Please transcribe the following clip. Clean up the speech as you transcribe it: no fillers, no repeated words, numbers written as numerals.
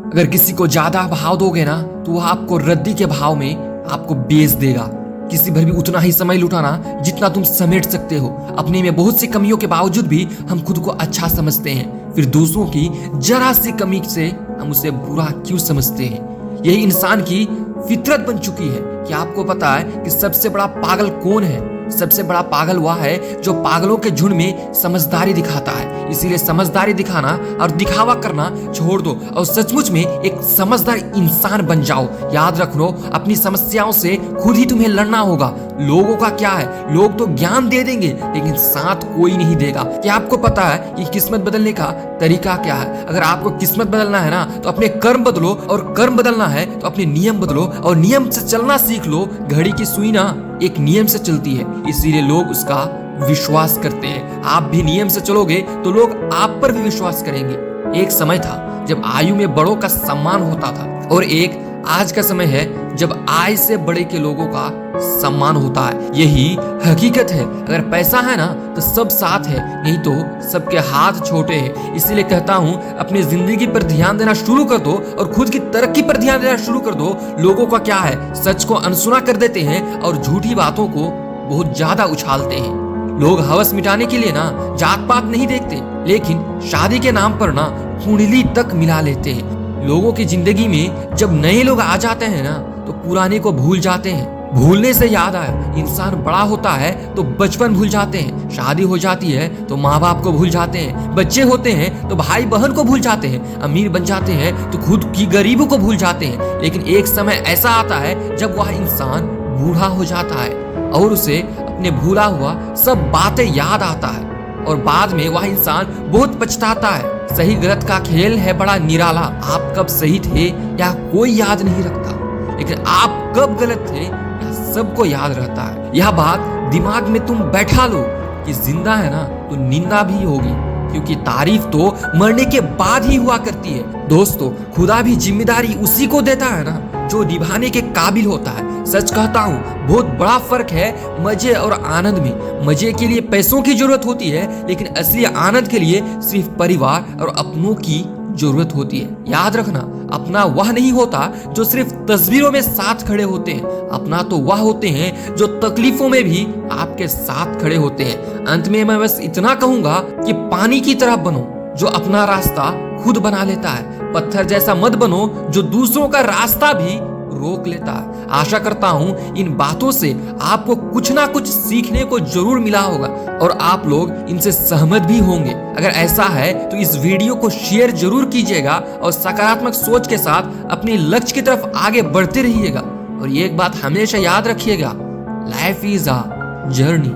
अगर किसी को ज्यादा भाव दोगे ना तो वह आपको रद्दी के भाव में आपको बेच देगा। किसी पर भी उतना ही समय लुटाना जितना तुम समेट सकते हो। अपने में बहुत सी कमियों के बावजूद भी हम खुद को अच्छा समझते हैं, फिर दूसरों की जरा सी कमी से हम उसे बुरा क्यों समझते हैं। यही इंसान की फितरत बन चुकी है। क्या आपको पता है कि सबसे बड़ा पागल कौन है? सबसे बड़ा पागल वह है जो पागलों के झुंड में समझदारी दिखाता है। इसीलिए समझदारी दिखाना और दिखावा करना छोड़ दो और सचमुच में एक समझदार इंसान बन जाओ। याद रखो, अपनी समस्याओं से खुद ही तुम्हें लड़ना होगा। लोगों का क्या है, लोग तो ज्ञान दे देंगे लेकिन साथ कोई नहीं देगा। क्या आपको पता है कि किस्मत बदलने का तरीका क्या है? अगर आपको किस्मत बदलना है ना तो अपने कर्म बदलो, और कर्म बदलना है तो अपने नियम बदलो, और नियम से चलना सीख लो। घड़ी की सुई ना एक नियम से चलती है, इसीलिए लोग उसका विश्वास करते हैं। आप भी नियम से चलोगे तो लोग आप पर भी विश्वास करेंगे। एक समय था जब आयु में बड़ों का सम्मान होता था, और एक आज का समय है जब आय से बड़े के लोगों का सम्मान होता है। यही हकीकत है। अगर पैसा है ना तो सब साथ है, नहीं तो सबके हाथ छोटे हैं। इसीलिए कहता हूँ, अपनी जिंदगी पर ध्यान देना शुरू कर दो और खुद की तरक्की पर ध्यान देना शुरू कर दो। लोगों का क्या है, सच को अनसुना कर देते हैं और झूठी बातों को बहुत ज्यादा उछालते हैं। लोग हवस मिटाने के लिए ना जात पात नहीं देखते, लेकिन शादी के नाम पर ना कुंडली तक मिला लेते हैं। लोगों की जिंदगी में जब नए लोग आ जाते हैं ना तो पुराने को भूल जाते हैं। भूलने से याद आया, इंसान बड़ा होता है तो बचपन भूल जाते हैं, शादी हो जाती है तो माँ बाप को भूल जाते हैं, बच्चे होते हैं तो भाई बहन को भूल जाते हैं, अमीर बन जाते हैं तो खुद की गरीबों को भूल जाते हैं। लेकिन एक समय ऐसा आता है जब वह इंसान बूढ़ा हो जाता है और उसे अपने भूला हुआ सब बातें याद आता है, और बाद में वह इंसान बहुत पछताता है। सही गलत का खेल है बड़ा निराला। आप कब सही थे या कोई याद नहीं रखता, लेकिन आप कब गलत थे या सबको याद रहता है। यह बात दिमाग में तुम बैठा लो कि जिंदा है ना तो निंदा भी होगी, क्योंकि तारीफ तो मरने के बाद ही हुआ करती है। दोस्तों, खुदा भी जिम्मेदारी उसी को देता है ना जो निभाने के काबिल होता है। सच कहता हूँ, बहुत बड़ा फर्क है मजे और आनंद में। मजे के लिए पैसों की जरूरत होती है, लेकिन असली आनंद के लिए सिर्फ परिवार और अपनों की जरूरत होती है। याद रखना, अपना वह नहीं होता जो सिर्फ तस्वीरों में साथ खड़े होते हैं। अपना तो वह होते हैं जो तकलीफों में भी आपके साथ खड़े होते हैं। अंत में मैं बस इतना कहूंगा कि पानी की तरह बनो जो अपना रास्ता खुद बना लेता है। पत्थर जैसा मत बनो जो दूसरों का रास्ता भी रोक लेता है। आशा करता हूँ इन बातों से आपको कुछ ना कुछ सीखने को जरूर मिला होगा और आप लोग इनसे सहमत भी होंगे। अगर ऐसा है तो इस वीडियो को शेयर जरूर कीजिएगा और सकारात्मक सोच के साथ अपने लक्ष्य की तरफ आगे बढ़ते रहिएगा। और ये एक बात हमेशा याद रखिएगा, लाइफ इज अ जर्नी।